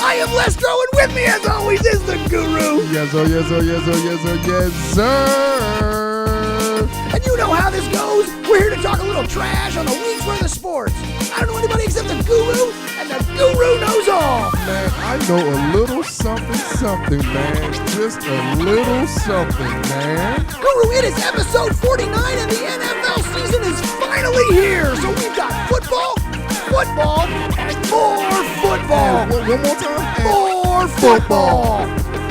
I am Lestro, and with me, as always, is the Guru. Yes, sir, yes, sir, yes, sir, yes, sir, yes, sir. And you know how this goes. We're here to talk a little trash on the week's worth of sports. I don't know anybody except the Guru, and the Guru knows all. Man, I know a little something, man. Just a little something, man. Guru, it is episode 49, and the NFL season is finally here. So we've got football, and more football. And one more time. More football.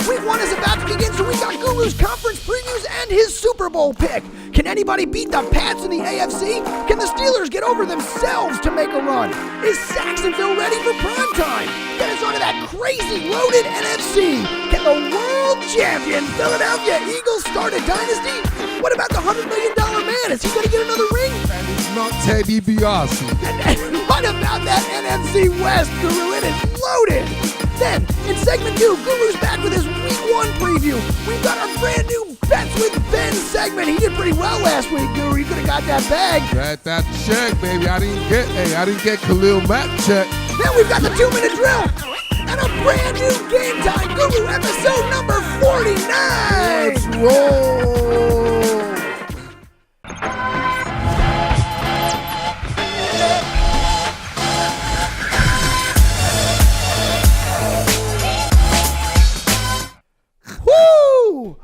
Week 1 is about to begin, so we got Guru's conference previews and his Super Bowl pick. Can anybody beat the Pats in the AFC? Can the Steelers get over themselves to make a run? Is Saxonville ready for primetime? Get us onto that crazy loaded NFC. Can the world champion Philadelphia Eagles start a dynasty? What about the $100 million man? Is he going to get another ring? And it's not Teddy Biasi. And what about that NFC West, Guru? It is loaded. Then, in segment 2, Guru's back with his Week 1 preview. We've got our brand new Bets with Ben segment. He did pretty well last week, Guru. You could have got that bag. Got that check, baby. I didn't get Khalil Mack check. Then we've got the 2-minute drill. And a brand new Game Time Guru episode number 49. Let's roll. Woo!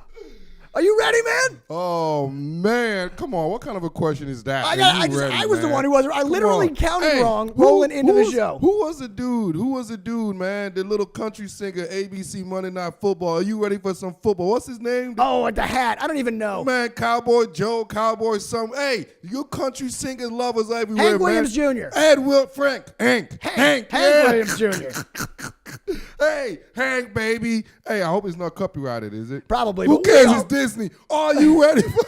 Are you ready, man? Oh, man. Come on. What kind of a question is that? I was the one who wasn't. I literally counted wrong rolling into the show. Who was the dude, man? The little country singer, ABC Monday Night Football. Are you ready for some football? What's his name? Oh, at the hat. I don't even know. Man, Cowboy Joe, Cowboy some. Hey, you country singers lovers everywhere, Hank Williams Jr. Hank Williams Jr. Hey, Hank, baby. Hey, I hope it's not copyrighted, is it? Probably. Who cares? It's Disney. Are you ready for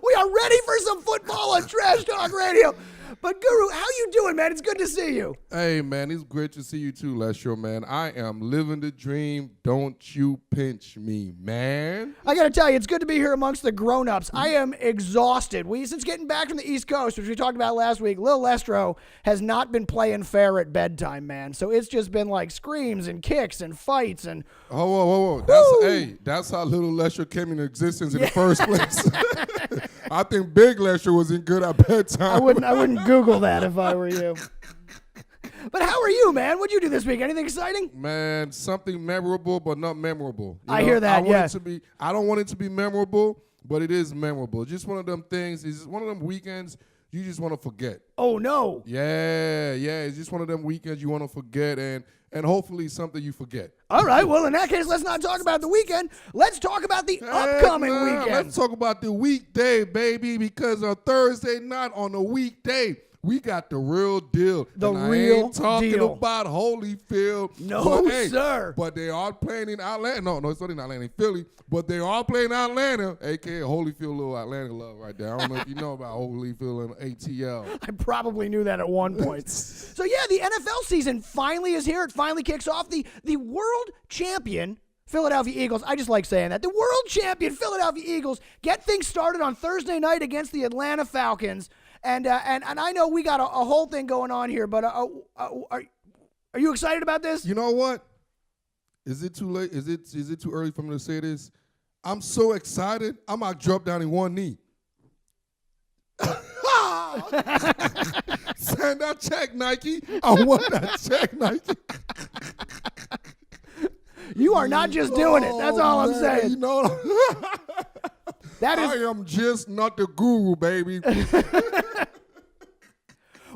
We are ready for some football on Trash Talk Radio. But, Guru, how you doing, man? It's good to see you. Hey, man, it's great to see you too, Lestro, man. I am living the dream. Don't you pinch me, man. I got to tell you, it's good to be here amongst the grown-ups. I am exhausted. Since getting back from the East Coast, which we talked about last week, Lil Lestro has not been playing fair at bedtime, man. So it's just been like screams and kicks and fights and... Whoa. That's how Little Lestro came into existence in the first place. I think Big Lestro wasn't good at bedtime. I wouldn't Google that if I were you. But how are you, man? What'd you do this week? Anything exciting? Man, something memorable, but not memorable. I hear that, I don't want it to be memorable, but it is memorable. Just one of them things. It's one of them weekends you just want to forget. Oh, no. Yeah. It's just one of them weekends you want to forget, and hopefully something you forget. All right. Well, in that case, let's not talk about the weekend. Let's talk about the upcoming weekend. Let's talk about the weekday, baby, because on Thursday night on the weekday, we got the real deal. The and real I ain't talking deal. about Holyfield. No, sir. But they are playing in Atlanta. No, it's not in Atlanta, in Philly. But they are playing in Atlanta, a.k.a. Holyfield, little Atlanta love right there. I don't know if you know about Holyfield and ATL. I probably knew that at one point. So, yeah, the NFL season finally is here. It finally kicks off. The world champion Philadelphia Eagles, I just like saying that. The world champion Philadelphia Eagles get things started on Thursday night against the Atlanta Falcons. And I know we got a whole thing going on here, but are you excited about this? You know what? Is it too late? Is it too early for me to say this? I'm so excited. I might drop down in one knee. Send that check, Nike. I want that check, Nike. You are not just doing it. That's all I'm saying. You know, I am just not the guru, baby.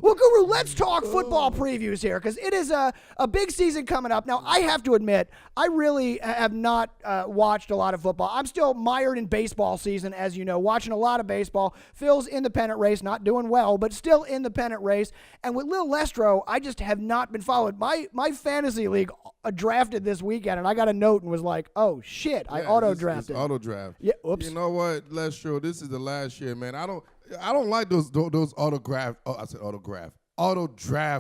Well, Guru, let's talk football previews here because it is a big season coming up. Now, I have to admit, I really have not watched a lot of football. I'm still mired in baseball season, as you know, watching a lot of baseball. Phil's in the pennant race, not doing well, but still in the pennant race. And with Lil Lestro, I just have not been followed. My fantasy league drafted this weekend, and I got a note and was like, oh, shit, I auto-drafted. It's auto-draft. Yeah, oops. You know what, Lestro, this is the last year, man. I don't like those auto-draft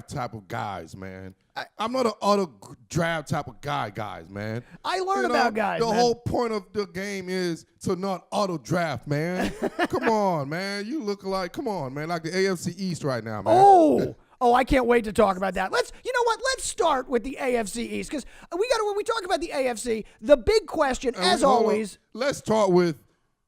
type of guys, man. I'm not an auto-draft type of guys, man. I learn about guys, The man. whole point of the game is to not auto-draft, man. Come on, man. You look like, come on, man, like the AFC East right now, man. Oh, I can't wait to talk about that. You know what? Let's start with the AFC East because when we talk about the AFC, the big question, as always. Let's start with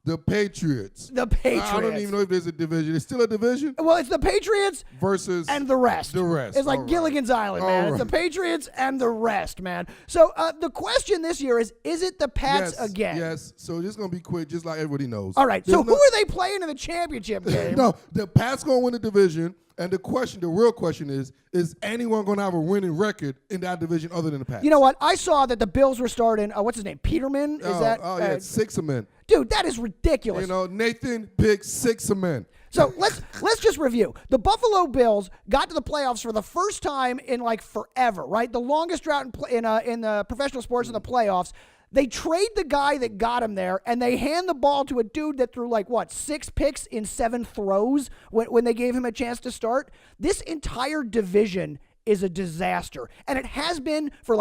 the Patriots. The Patriots. I don't even know if there's a division. It's still a division? Well, it's the Patriots versus and the rest. The rest. It's like Gilligan's Island, man. It's the Patriots and the rest, man. So the question this year is it the Pats again? Yes. So this is going to be quick, just like everybody knows. All right. So who are they playing in the championship game? No, the Pats going to win the division. And the real question is anyone going to have a winning record in that division other than the Pats? You know what? I saw that the Bills were starting, what's his name, Peterman? Is that? Oh, yeah, 6 of men. Dude, that is ridiculous. You know, Nathan picked 6 of men. So let's just review. The Buffalo Bills got to the playoffs for the first time in like forever, right? The longest drought in the professional sports in the playoffs. They trade the guy that got him there, and they hand the ball to a dude that threw 6 picks in 7 throws when they gave him a chance to start. This entire division is a disaster, and it has been for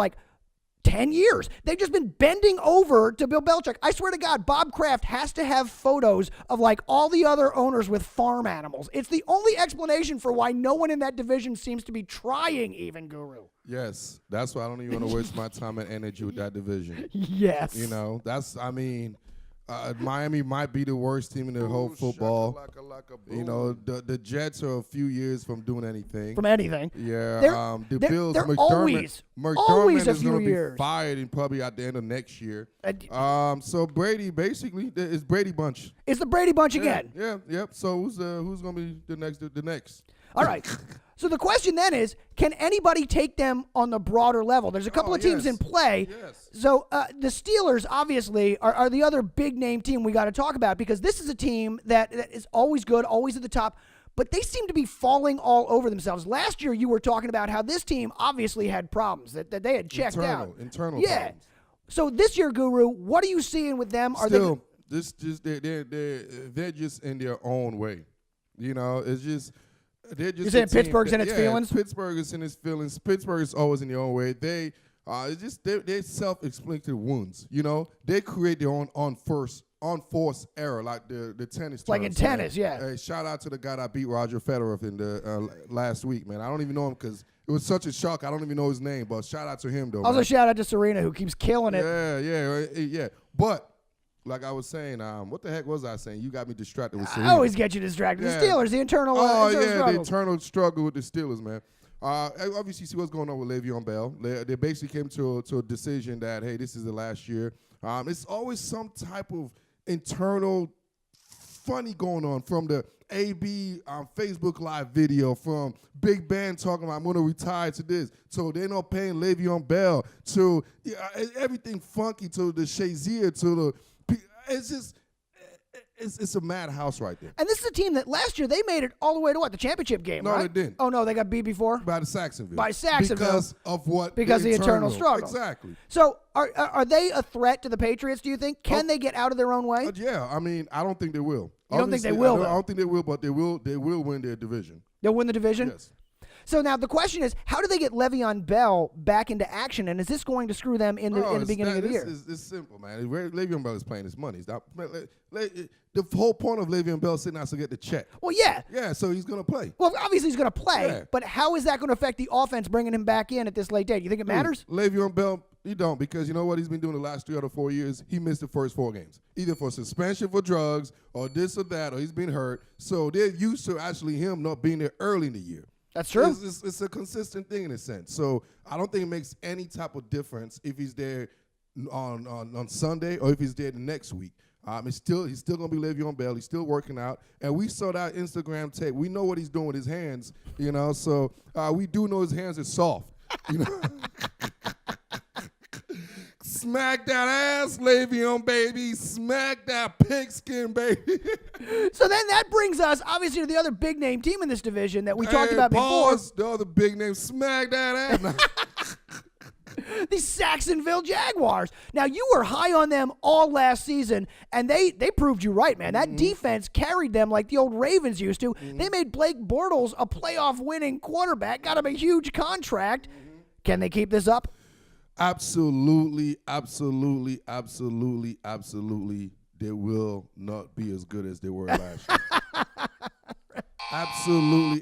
10 years. They've just been bending over to Bill Belichick. I swear to God, Bob Kraft has to have photos of all the other owners with farm animals. It's the only explanation for why no one in that division seems to be trying even, Guru. Yes, that's why I don't even want to waste my time and energy with that division. Yes. You know, Miami might be the worst team in the whole football. You know, the Jets are a few years from doing anything. From anything. Yeah. The Bills, they're McDermott always a is few going to years. be fired and probably at the end of next year. So Brady basically is Brady Bunch. It's the Brady Bunch again. Yeah. Yep. So who's going to be the next? All right. So the question then is, can anybody take them on the broader level? There's a couple of teams in play. Yes. So the Steelers, obviously, are the other big-name team we got to talk about because this is a team that is always good, always at the top, but they seem to be falling all over themselves. Last year, you were talking about how this team obviously had problems, that they had checked out. Internal problems. So this year, Guru, what are you seeing with them? They're just in their own way. You know, it's just... You're saying Pittsburgh's in its feelings? Pittsburgh is in its feelings. Pittsburgh is always in their own way. They're self-explanatory wounds. You know, they create their own unforced error, like the tennis. Like in tennis, yeah. Hey, shout out to the guy that beat Roger Federer in the last week, man. I don't even know him because it was such a shock. I don't even know his name, but shout out to him though. Also, shout out to Serena who keeps killing it. Yeah. But. Like I was saying, what the heck was I saying? You got me distracted with Serena. I always get you distracted. Yeah. The Steelers, the internal the internal struggle with the Steelers, man. Obviously, see what's going on with Le'Veon Bell. They basically came to a decision that, hey, this is the last year. It's always some type of internal funny going on from the AB Facebook Live video, from Big Ben talking about I'm going to retire to this. So they're not paying Le'Veon Bell to everything funky, to the Shazier, to the... It's just, it's a madhouse right there. And this is a team that last year they made it all the way to what? The championship game, No, right? they didn't. Oh, no, they got beat before? By Saxonville. Because of what? Because the internal struggle. Exactly. So are they a threat to the Patriots, do you think? Can they get out of their own way? Yeah, I mean, I don't think they will. You don't think they will, I don't think they will, but they will win their division. They'll win the division? Yes. So now the question is, how do they get Le'Veon Bell back into action, and is this going to screw them in the beginning of the year? It's simple, man. Le'Veon Bell is playing his money. The whole point of Le'Veon Bell sitting out to get the check. Well, yeah. Yeah, so he's going to play. Well, obviously he's going to play, Yeah. but how is that going to affect the offense bringing him back in at this late date? You think it matters? Le'Veon Bell, you don't, because you know what he's been doing the last 3 out of 4 years? He missed the first 4 games, either for suspension for drugs or this or that, or he's been hurt. So they're used to actually him not being there early in the year. That's true. It's a consistent thing in a sense. So I don't think it makes any type of difference if he's there on Sunday or if he's there the next week. He's still gonna be Le'Veon Bell. He's still working out, and we saw that Instagram tape. We know what he's doing with his hands, you know. So we do know his hands are soft, you know. Smack that ass, Le'Veon, baby. Smack that pigskin, baby. So then that brings us, obviously, to the other big-name team in this division that we talked about before. The other big name, smack that ass. The Jacksonville Jaguars. Now, you were high on them all last season, and they proved you right, man. That defense carried them like the old Ravens used to. They made Blake Bortles a playoff-winning quarterback, got him a huge contract. Can they keep this up? Absolutely. They will not be as good as they were last year. Absolutely.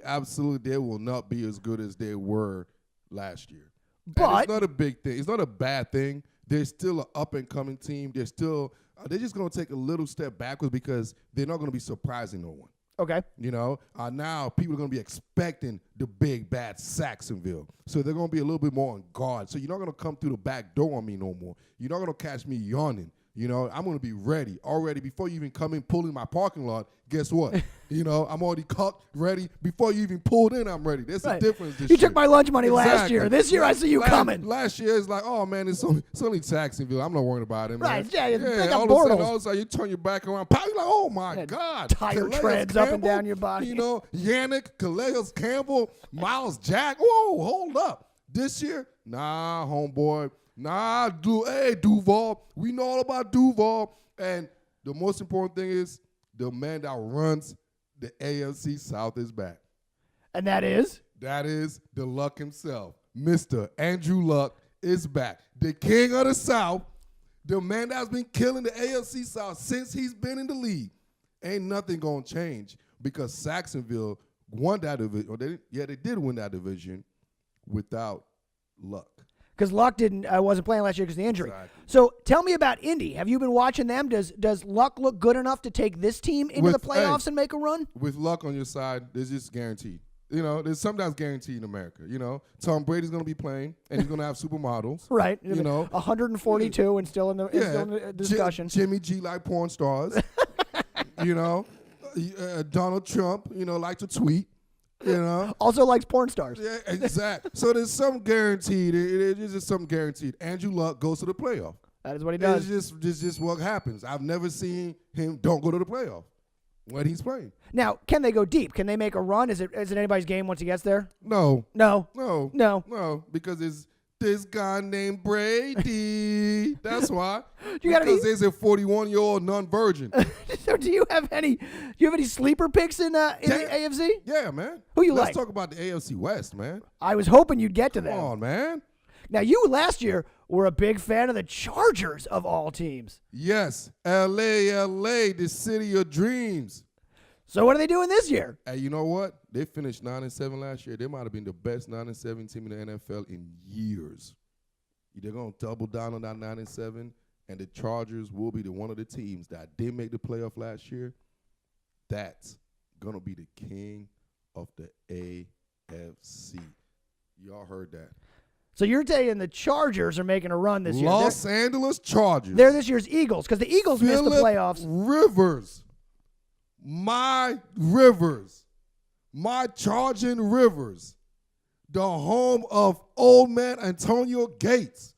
They will not be as good as they were last year. But and it's not a big thing. It's not a bad thing. They're still an up-and-coming team. They're still they're just going to take a little step backwards because they're not going to be surprising no one. okay. You know, now people are going to be expecting the big, bad Saxonville. So they're going to be a little bit more on guard. So you're not going to come through the back door on me no more. You're not going to catch me yawning. You know, I'm going to be ready already before you even come in, pull in my parking lot. Guess what? You know, I'm already cooked, ready. Before you even pulled in, I'm ready. There's a difference this You year. took my lunch money last Exactly. year. This year I see you coming. Last year it's like, oh man, it's only Jacksonville. I'm not worried about it, man. Right, yeah, they got all Bortles. of a sudden you turn your back around, pow, you're like, oh my God. Tire Calais treads up and Campbell, down your body. You know, Yannick, Calais Campbell, Miles Jack. Whoa, hold up. This year, nah, homeboy. Nah, Duval. We know all about Duval. And the most important thing is the man that runs the AFC South is back. And that is? That is the Luck himself. Mr. Andrew Luck is back. The king of the South, the man that's been killing the AFC South since he's been in the league. Ain't nothing going to change because Saxonville won that division. They did win that division without Luck. Because Luck wasn't playing last year because of the injury. Exactly. So tell me about Indy. Have you been watching them? Does Luck look good enough to take this team into the playoffs and make a run? With Luck on your side, there's just guaranteed. You know, there's sometimes guaranteed in America. You know, Tom Brady's going to be playing, and he's going to have supermodels. Right. You know, 142 and still in the discussion. Jimmy G like porn stars. You know, Donald Trump, you know, like to tweet. You know, also likes porn stars. Yeah, exactly. So there's some guaranteed. It's just something guaranteed. Andrew Luck goes to the playoff. That is what he does. It's just what happens. I've never seen him don't go to the playoff when he's playing. Now, can they go deep? Can they make a run? Is it anybody's game once he gets there? No. Because there's this guy named Brady. That's why. Because there's a 41-year-old non-virgin. So do you have any sleeper picks in the AFC? Yeah, man. Who you Let's like? talk about the AFC West, man. I was hoping you'd get to that. Come on, man. Now, you last year were a big fan of the Chargers of all teams. Yes. LA, the city of dreams. So what are they doing this year? Hey, you know what? They finished 9-7 last year. They might have been the best 9-7 team in the NFL in years. They're going to double down on that 9-7, and the Chargers will be one of the teams that did make the playoff last year. That's going to be the king of the AFC. Y'all heard that. So you're saying the Chargers are making a run this year. Los Angeles Chargers. They're this year's Eagles because the Eagles missed the playoffs. Rivers. My Rivers. My Charging Rivers. The home of old man Antonio Gates.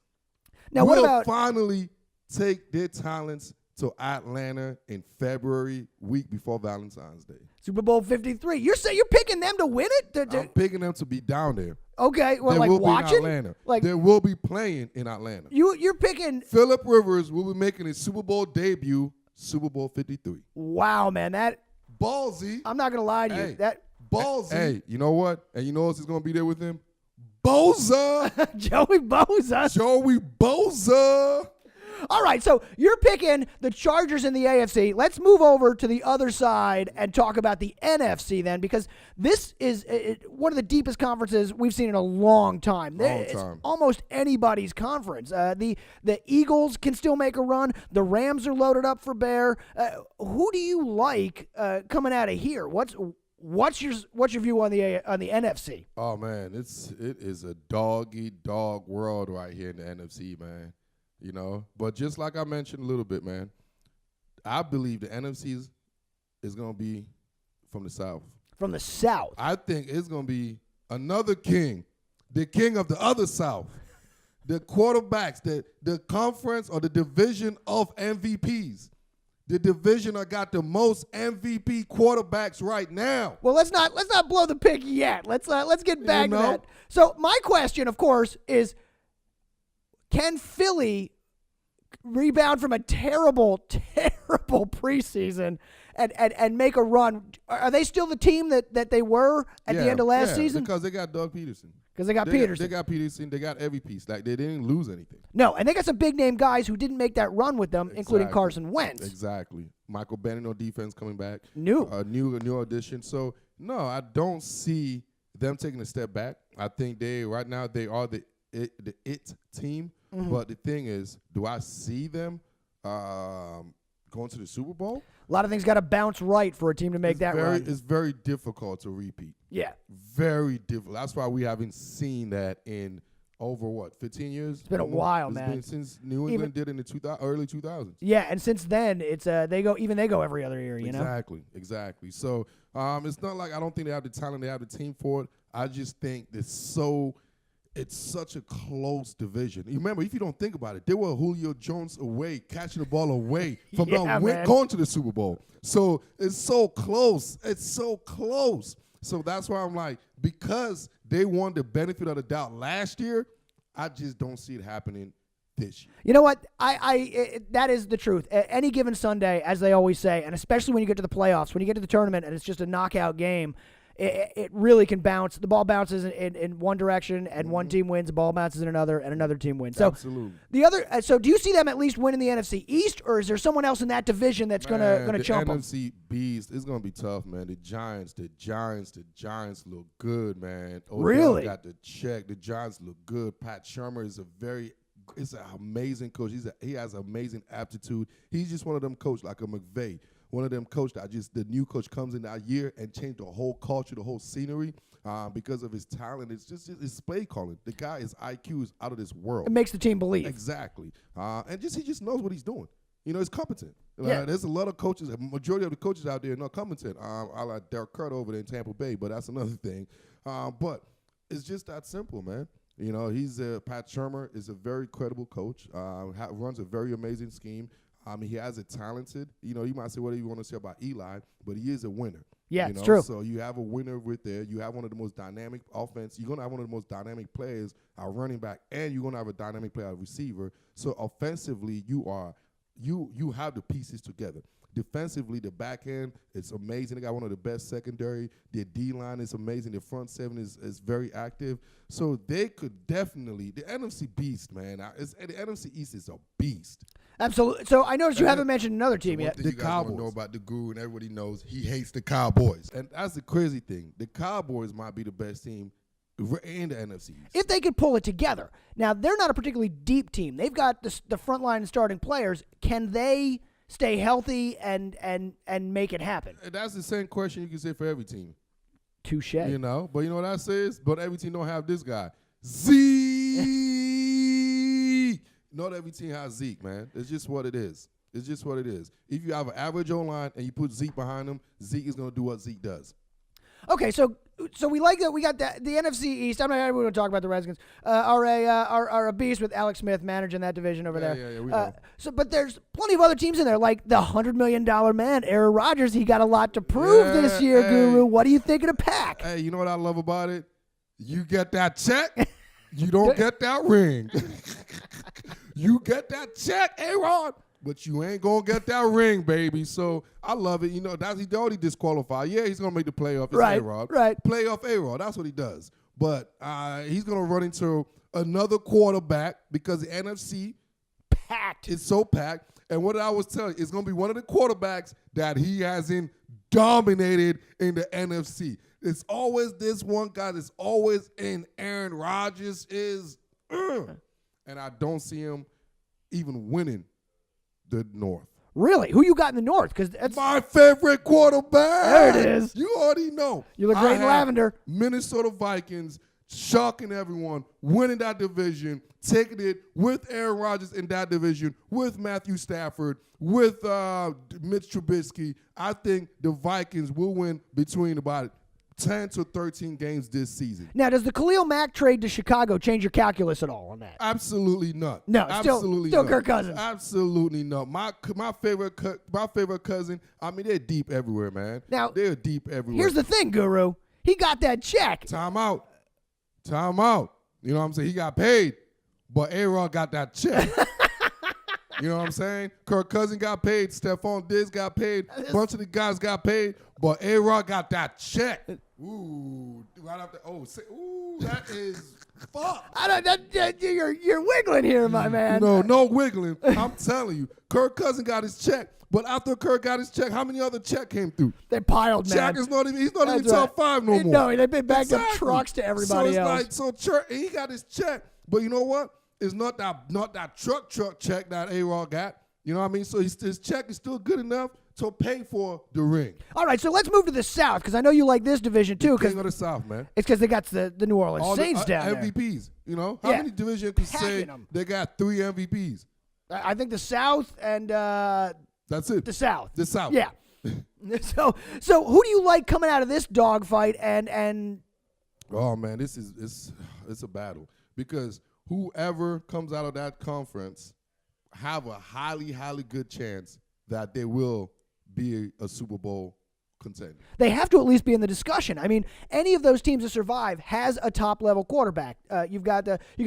Now, what about finally take their talents to Atlanta in February, week before Valentine's Day. Super Bowl 53? You're saying you're picking them to win it? I'm picking them to be down there. Okay, well, they like will watching? be in Atlanta. Like they will be playing in Atlanta. You're picking Phillip Rivers will be making his Super Bowl debut, Super Bowl 53. Wow, man, that ballsy. I'm not gonna lie to you. That ballsy. Hey, you know what? And you know who's going to be there with him? Boza. Joey Boza. Joey Boza. All right, so you're picking the Chargers in the AFC. Let's move over to the other side and talk about the NFC then, because this is one of the deepest conferences we've seen in a long time. It's almost anybody's conference. The Eagles can still make a run. The Rams are loaded up for bear. Who do you like coming out of here? What's your view on the NFC? Oh man, it is a dog world right here in the NFC, man. You know, but just like I mentioned a little bit, man, I believe the NFC is going to be from the South. From the South? I think it's going to be another king, the king of the other South, the quarterbacks, the conference or the division of MVPs. The division that got the most MVP quarterbacks right now. Well, let's not blow the pick yet. Let's get back to that. So my question, of course, is, can Philly rebound from a terrible preseason and make a run? Are they still the team that they were at the end of last season? Because they got Doug Peterson. Because they got Peterson. They got Peterson. They got every piece. Like, they didn't lose anything. No, and they got some big-name guys who didn't make that run with them, including Carson Wentz. Exactly. Michael Bennett on defense coming back. New addition. So, no, I don't see them taking a step back. I think right now they are the it team. But the thing is, do I see them going to the Super Bowl? A lot of things got to bounce right for a team to make that run. It's very difficult to repeat. Yeah. Very difficult. That's why we haven't seen that in over 15 years? It's been a while, it's man. Been since New England did it in the early 2000s. Yeah, and since then it's they go every other year, you know. Exactly. So it's not like I don't think they have the talent, they have the team for it. I just think it's such a close division. You remember, if you don't think about it, they were Julio Jones away, catching the ball away from going to the Super Bowl. So it's so close. It's so close. So that's why I'm like, because they won the benefit of the doubt last year, I just don't see it happening this year. You know what? That is the truth. Any given Sunday, as they always say, and especially when you get to the playoffs, when you get to the tournament and it's just a knockout game, it really can bounce. The ball bounces in one direction, and one team wins. The ball bounces in another, and another team wins. So absolutely. So do you see them at least winning the NFC East, or is there someone else in that division that's gonna chump them? The NFC Beast is gonna be tough, man. The Giants look good, man. Odell really got the check. The Giants look good. Pat Shermer is an amazing coach. He has amazing aptitude. He's just one of them coach like a McVay. One of them coach the new coach comes in that year and change the whole culture, the whole scenery, because of his talent. It's just his play calling. The guy, his IQ is out of this world. It makes the team believe. Exactly. And he just knows what he's doing. You know, he's competent. Yeah. There's a lot of coaches, a majority of the coaches out there are not competent. I like Derek Carter over there in Tampa Bay, but that's another thing. But it's just that simple, man. You know, Pat Shermer is a very credible coach, runs a very amazing scheme. He has a talented, you might say whatever you want to say about Eli, but he is a winner. Yeah, it's true. So you have a winner right there. You have one of the most dynamic offense. You're going to have one of the most dynamic players, our running back, and you're going to have a dynamic player, receiver. So offensively, you have the pieces together. Defensively, the back end is amazing. They got one of the best secondary. Their D-line is amazing. Their front seven is very active. So they could definitely – the NFC beast, man. The NFC East is a beast. Absolutely. So I noticed you haven't mentioned another team yet. The Cowboys. Know about the Guru, and everybody knows he hates the Cowboys. And that's the crazy thing. The Cowboys might be the best team in the NFC East. If they could pull it together. Now, they're not a particularly deep team. They've got the front line and starting players. Can they – stay healthy and make it happen? That's the same question you can say for every team. Touche. But you know what I say is, but every team don't have this guy. Zeke. Not every team has Zeke, man. It's just what it is. If you have an average O-line and you put Zeke behind him, Zeke is going to do what Zeke does. Okay, so we like that. We got the NFC East. I'm not even going to talk about the Redskins. Are a beast with Alex Smith managing that division over there. Yeah, we know. But there's plenty of other teams in there, like the $100 million man, Aaron Rodgers. He got a lot to prove this year, Guru. What do you think of the Pack? Hey, you know what I love about it? You get that check, you don't get that ring. You get that check, Aaron. But you ain't going to get that ring, baby. So I love it. He's already disqualified. Yeah, he's going to make the playoff. It's A-Rod. Right. Playoff A-Rod. That's what he does. But he's going to run into another quarterback because the NFC packed. It's so packed. And what I was telling you, it's going to be one of the quarterbacks that he hasn't dominated in the NFC. It's always this one guy that's always in. Aaron Rodgers is. And I don't see him even winning the North. Really? Who you got in the North? Because that's my favorite quarterback. There it is. You already know. You look great in lavender. Minnesota Vikings shocking everyone, winning that division, taking it with Aaron Rodgers in that division, with Matthew Stafford, with Mitch Trubisky. I think the Vikings will win between about 10 to 13 games this season. Now, does the Khalil Mack trade to Chicago change your calculus at all on that? Absolutely not. No, absolutely still not. Kirk Cousins. Absolutely not. My favorite cousin. I mean, they're deep everywhere, man. Now, they're deep everywhere. Here's the thing, Guru. He got that check. Time out. You know what I'm saying? He got paid, but A-Rod got that check. You know what I'm saying? Kirk Cousins got paid. Stephon Diggs got paid. A bunch of the guys got paid, but A-Rod got that check. Ooh, right after. Ooh, that is fuck. You're wiggling here, my man. No wiggling. I'm telling you, Kirk Cousins got his check. But after Kirk got his check, how many other check came through? They piled, man. He's not even top 5 no more. No, they've been backed up trucks to everybody else. He got his check. But you know what? It's not that truck check that A-Rod got. You know what I mean? So his check is still good enough to pay for the ring. All right, so let's move to the South, because I know you like this division too. King of the South, man. It's because they got the New Orleans Saints down there. MVPs, you know? How many divisions could say they got 3 MVPs? I think the South and that's it. The South. The South. Yeah. So who do you like coming out of this dogfight and Oh man, it's a battle, because whoever comes out of that conference have a highly good chance that they will be a Super Bowl contender. They have to at least be in the discussion. I mean, any of those teams that survive has a top-level quarterback. You got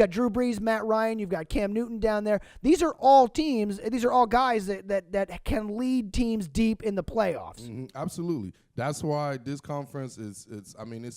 Drew Brees, Matt Ryan, you've got Cam Newton down there. These are all teams. These are all guys that can lead teams deep in the playoffs. Mm-hmm, absolutely. That's why this conference it's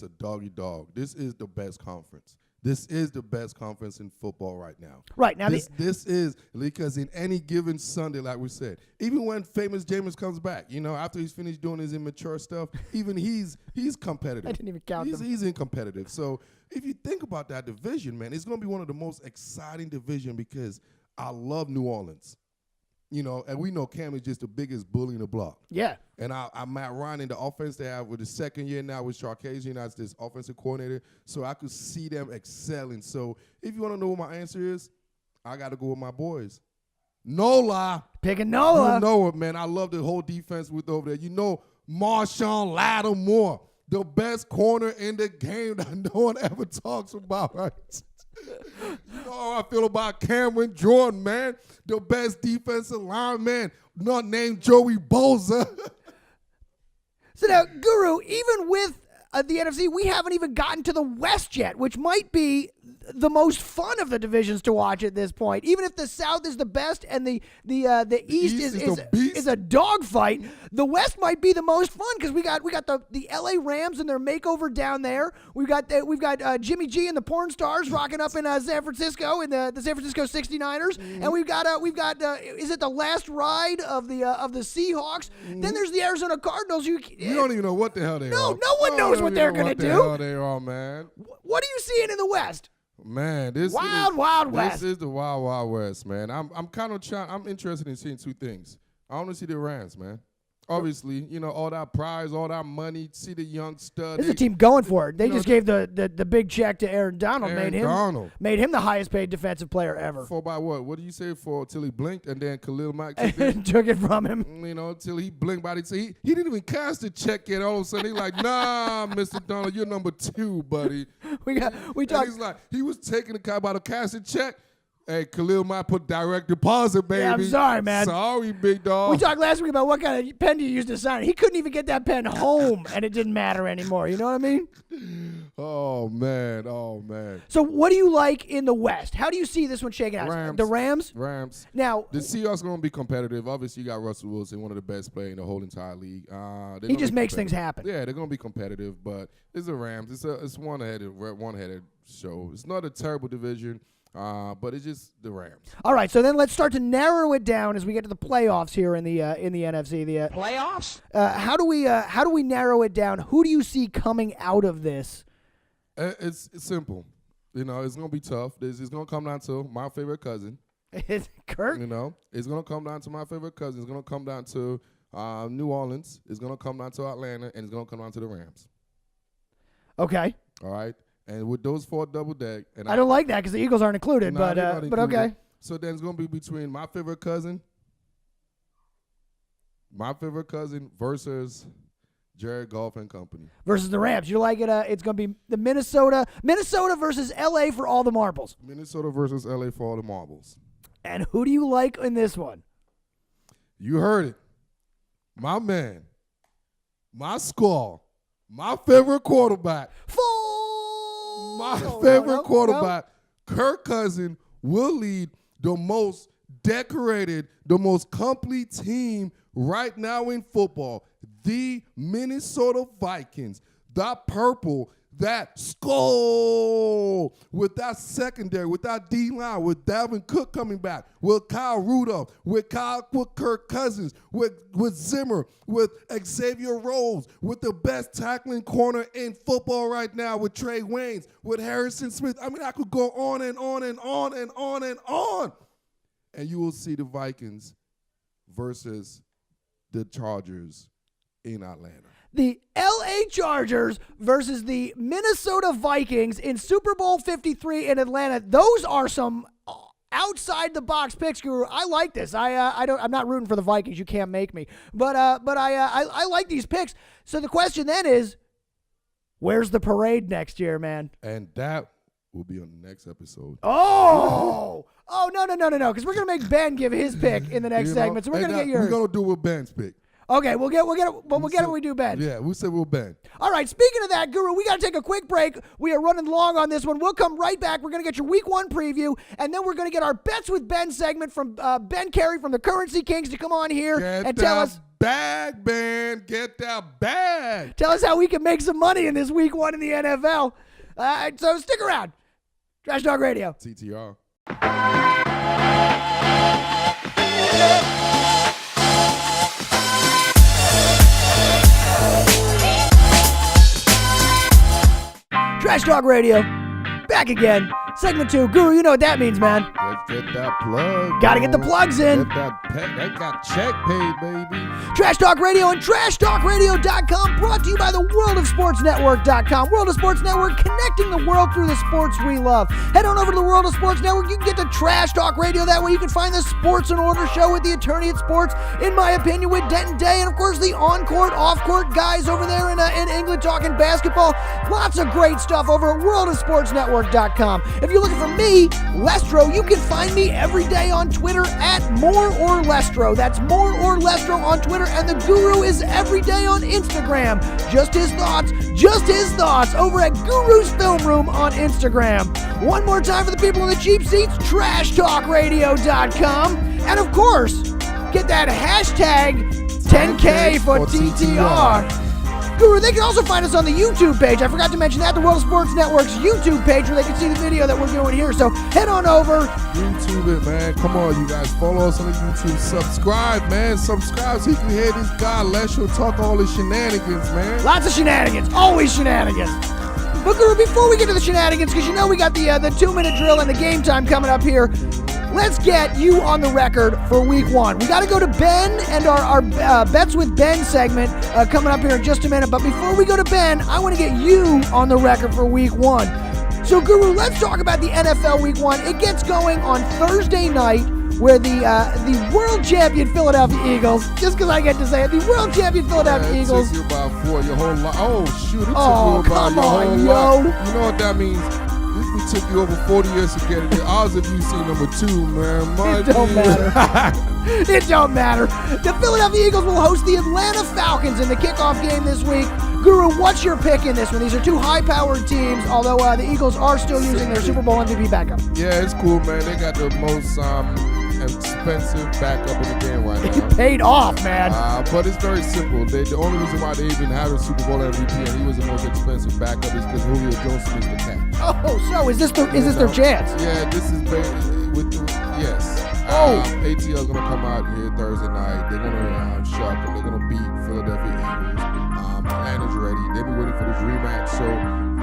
a doggy dog. This is the best conference. This is the best conference in football right now. Right now, this is because in any given Sunday, like we said, even when Famous James comes back, you know, after he's finished doing his immature stuff, even he's competitive. I didn't even count them. He's competitive. So if you think about that division, man, it's going to be one of the most exciting division, because I love New Orleans. You know, and we know Cam is just the biggest bully in the block. Yeah. And I'm Matt Ryan in the offense they have with the second year now with Sarkisian as this offensive coordinator. So I could see them excelling. So if you want to know what my answer is, I got to go with my boys. Nola. Picking Nola. You know it, man. I love the whole defense with over there. You know, Marshawn Lattimore, the best corner in the game that no one ever talks about, right? You know how I feel about Cameron Jordan, man. The best defensive lineman, not named Joey Bosa. So now, Guru, even with the NFC, we haven't even gotten to the West yet, which might be the most fun of the divisions to watch at this point. Even if the South is the best and the East is a dogfight, the West might be the most fun, because we got the LA Rams and their makeover down there. We've got Jimmy G and the porn stars rocking up in San Francisco in the San Francisco 69ers, and we've got is it the last ride of the Seahawks? Then there's the Arizona Cardinals. You don't even know what the hell they are. No one knows what they're gonna do. What the hell they are, man? What are you seeing in the West? Man, this Wild West. This is the Wild West, man. I'm interested in seeing 2 things. I want to see the Rams, man. Obviously, you know, all that prize, all that money, see the young stud. This is a team going for it. They just gave the big check to Aaron Donald. Made him the highest paid defensive player ever. For by what? What do you say for till he blinked and then Khalil Mack took it from him? You know, till he blinked by it. He didn't even cast the check yet. All of a sudden, he's like, nah, Mr. Donald, you're number 2, buddy. We talked. He's like, he was taking the guy about to cast a check. Hey, Khalil might put direct deposit, baby. Yeah, I'm sorry, man. Sorry, big dog. We talked last week about what kind of pen do you use to sign it. He couldn't even get that pen home, and it didn't matter anymore. You know what I mean? Oh, man. So what do you like in the West? How do you see this one shaking out? Rams. The Rams? Rams. Now, the Seahawks are going to be competitive. Obviously, you got Russell Wilson, one of the best players in the whole entire league. He just makes things happen. Yeah, they're going to be competitive, but it's the Rams. It's one-headed show. It's not a terrible division. But it's just the Rams. All right, so then let's start to narrow it down as we get to the playoffs here in the NFC. The playoffs. How do we narrow it down? Who do you see coming out of this? It's simple. You know, it's gonna be tough. It's gonna come down to my favorite cousin. Kirk. You know, it's gonna come down to my favorite cousin. It's gonna come down to New Orleans. It's gonna come down to Atlanta, and it's gonna come down to the Rams. Okay. All right. And with those 4 double deck, and I don't like that because the Eagles aren't included, but okay. So then it's gonna be between my favorite cousin versus Jared Goff and company versus the Rams. You like it? It's gonna be the Minnesota versus LA for all the marbles. Minnesota versus LA for all the marbles. And who do you like in this one? You heard it, my man, my squall, my favorite quarterback. My favorite quarterback, Kirk Cousins, will lead the most decorated, the most complete team right now in football, the Minnesota Vikings, that purple, that skull, with that secondary, with that D-line, with Dalvin Cook coming back, with Kyle Rudolph, with Kirk Cousins, with Zimmer, with Xavier Rhodes, with the best tackling corner in football right now, with Trey Waynes, with Harrison Smith. I mean, I could go on and on and on and on and on. And you will see the Vikings versus the Chargers in Atlanta. The LA Chargers versus the Minnesota Vikings in Super Bowl 53 in Atlanta. Those are some outside the box picks, Guru. I like this. I'm not rooting for the Vikings. You can't make me. But I like these picks. So the question then is, where's the parade next year, man? And that will be on the next episode. Oh no, because we're gonna make Ben give his pick in the next segment. So we're gonna get yours. We're gonna do with Ben's pick. Okay, we'll get it when we do Ben. Yeah, we said we'll Ben. All right, speaking of that, Guru, we got to take a quick break. We are running long on this one. We'll come right back. We're going to get your Week 1 preview, and then we're going to get our Bets with Ben segment from Ben Carey from the Currency Kings to come on here and tell us. Bag, Ben. Get that bag. Tell us how we can make some money in this Week 1 in the NFL. So stick around. Trash Talk Radio. TTR. Trash Talk Radio, back again. Segment 2. Guru, you know what that means, man. Let's get that plug. Gotta get the plugs in. Get that got check paid, baby. Trash Talk Radio and TrashTalkRadio.com, brought to you by the WorldOfSportsNetwork.com. World of Sports Network, connecting the world through the sports we love. Head on over to the World of Sports Network. You can get the Trash Talk Radio. That way you can find the Sports in Order show with the attorney at sports, in my opinion, with Denton Day, and of course the on-court, off-court guys over there in England talking basketball. Lots of great stuff over at WorldOfSportsNetwork.com. If you're looking for me, Lestro, you can find me every day on Twitter at More or Lestro. That's More or Lestro on Twitter, and the Guru is every day on Instagram. Just his thoughts over at Guru's Film Room on Instagram. One more time for the people in the cheap seats, TrashTalkRadio.com. And of course, get that hashtag 10K for TTR. Guru, they can also find us on the YouTube page. I forgot to mention that, the World of Sports Network's YouTube page, where they can see the video that we're doing here. So head on over. YouTube it, man. Come on, you guys. Follow us on the YouTube. Subscribe, man. Subscribe so you can hear this guy, Lestro, talk all his shenanigans, man. Lots of shenanigans. Always shenanigans. But Guru, before we get to the shenanigans, because you know we got the 2-minute drill and the game time coming up here, let's get you on the record for Week 1. We got to go to Ben and our Bets with Ben segment coming up here in just a minute. But before we go to Ben, I want to get you on the record for Week 1. So, Guru, let's talk about the NFL Week 1. It gets going on Thursday night, where the world champion Philadelphia Eagles, just because I get to say it, the world champion Philadelphia Eagles. It took you about your whole life. Oh, shoot. It took you about come your on, whole yo. life. You know what that means? It took you over 40 years to get it. The odds of you seeing number 2, man. It don't matter. It don't matter. The Philadelphia Eagles will host the Atlanta Falcons in the kickoff game this week. Guru, what's your pick in this one? These are two high-powered teams, although the Eagles are still using their Super Bowl MVP backup. Yeah, it's cool, man. They got the most expensive backup in the game right now. He paid off, man. But it's very simple. The only reason why they even have a Super Bowl MVP and he was the most expensive backup is because Julio Jones missed the catch. Oh, so is this their chance? Yeah, this is with the yes. ATL is gonna come out here Thursday night. They're gonna shock them. They're gonna beat Philadelphia Eagles. Atlanta's ready. They've been waiting for this rematch. So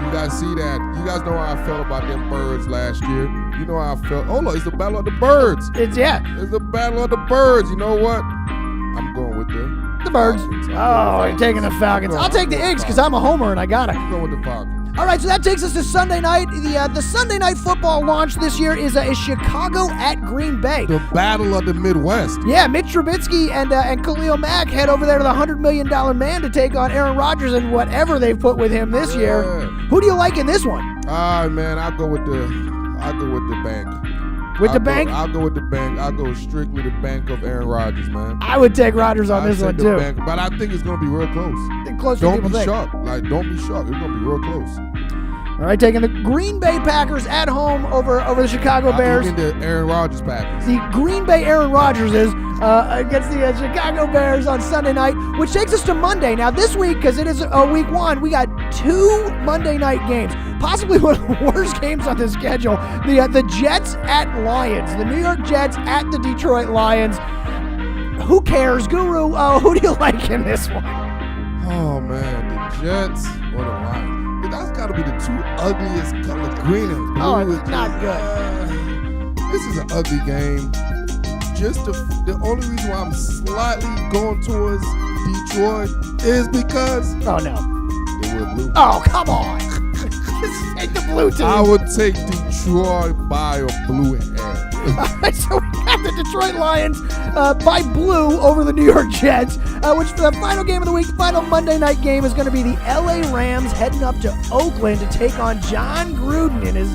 you guys see that. You guys know how I felt about them Birds last year. You know how I felt. Oh, look, it's the Battle of the Birds. It's the Battle of the Birds. You know what? I'm going with the Birds. Falcons. You're taking the Falcons. I'll take the Eagles because I'm a homer and I got it. I'm going with the Falcons. All right, so that takes us to Sunday night. The Sunday night football launch this year is Chicago at Green Bay. The Battle of the Midwest. Yeah, Mitch Trubisky and Khalil Mack head over there to the $100 million man to take on Aaron Rodgers and whatever they've put with him this year. Who do you like in this one? Man, I'll go with the bank. The bank? I'll go with the bank. I'll go strictly the bank of Aaron Rodgers, man. I would take Rodgers on this one, too. Bank, but I think it's going to be real close. Don't be shocked. Don't be shocked. It's going to be real close. All right, taking the Green Bay Packers at home over the Chicago Bears. Even the Aaron Rodgers Packers. The Green Bay Aaron Rodgers is against the Chicago Bears on Sunday night, which takes us to Monday. Now, this week, because it is Week 1, we got 2 Monday night games, possibly one of the worst games on the schedule. The Jets at Lions, the New York Jets at the Detroit Lions. Who cares, Guru? Who do you like in this one? Oh man, the Jets or the Lions. That's got to be the two ugliest color, green and blue. Oh, it's not good. This is an ugly game. Just the only reason why I'm slightly going towards Detroit is because oh no, they wear blue. Oh come on, just take the blue team. I would take Detroit by a blue hair. So we got the Detroit Lions by blue over the New York Jets, which for the final game of the week, the final Monday night game is going to be the LA Rams heading up to Oakland to take on John Gruden in his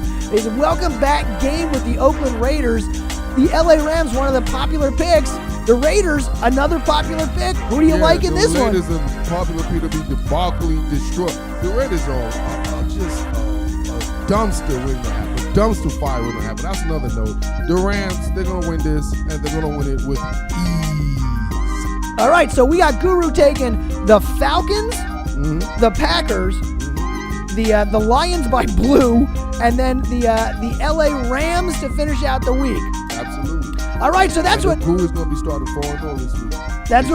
welcome back game with the Oakland Raiders. The LA Rams, one of the popular picks. The Raiders, another popular pick. Who do you like in this one? The Raiders are popular pick to be debauchery destroyed. The Raiders are just a dumpster waiting to happen. Dumpster fire waiting to happen. That's another note. The Rams, they're going to win this, and they're going to win it with ease. All right, so we got Guru taking the Falcons, the Packers, the Lions by blue, and then the LA Rams to finish out the week. Absolutely. All right, so that's what. Who is going to be starting 4-0 this week? That's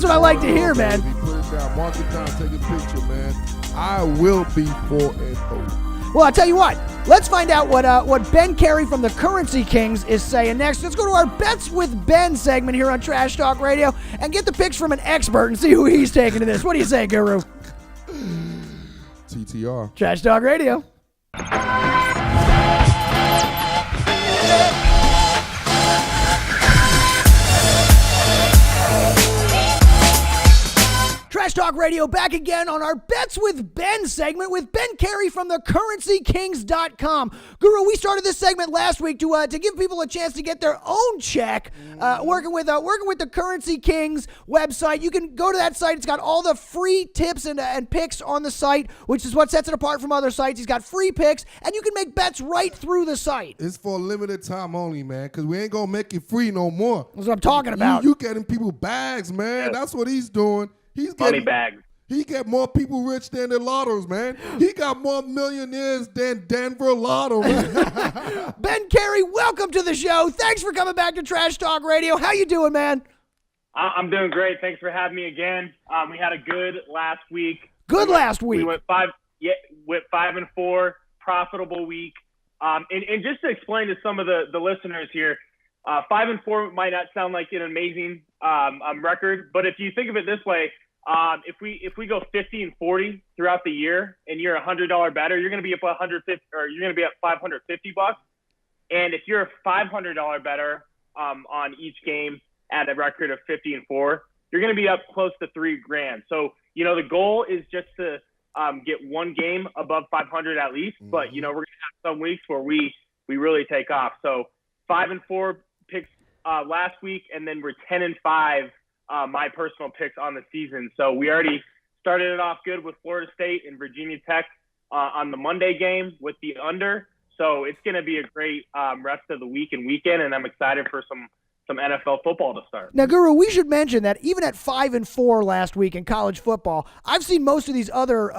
what I like to hear, man. Put it down, mark it down, take a picture, man. I will be 4-0. Well, I'll tell you what. Let's find out what Ben Carey from the Currency Kings is saying next. Let's go to our Bets with Ben segment here on Trash Talk Radio and get the picks from an expert and see who he's taking to this. What do you say, Guru? TTR. Trash Talk Radio. Trash Talk Radio back again on our Bets with Ben segment with Ben Carey from the CurrencyKings.com. Guru, we started this segment last week to give people a chance to get their own check working with the Currency Kings website. You can go to that site. It's got all the free tips and picks on the site, which is what sets it apart from other sites. He's got free picks, and you can make bets right through the site. It's for a limited time only, man, because we ain't going to make it free no more. That's what I'm talking about. You getting people bags, man. That's what he's doing. He's money getting bags. He get more people rich than the lottos, man. He got more millionaires than Denver Lotto, man. Ben Carey, welcome to the show. Thanks for coming back to Trash Talk Radio. How you doing, man? I'm doing great. Thanks for having me again. We had a good last week. We went 5-4, profitable week. And just to explain to some of the listeners here, 5-4 might not sound like an amazing record, but if you think of it this way, if we go 50-40 throughout the year and you're a $100 better, you're going to be up 150, or you're going to be at $550. And if you're a $500 better on each game at a record of 50-4, you're going to be up close to $3,000. So the goal is just to get one game above 500 at least. Mm-hmm. But we're going to have some weeks where we really take off. So 5-4 picks last week, and then we're 10-5. My personal picks on the season. So we already started it off good with Florida State and Virginia Tech on the Monday game with the under. So it's going to be a great rest of the week and weekend, and I'm excited for some NFL football to start. Now, Guru, we should mention that even at 5-4 last week in college football, I've seen most of these other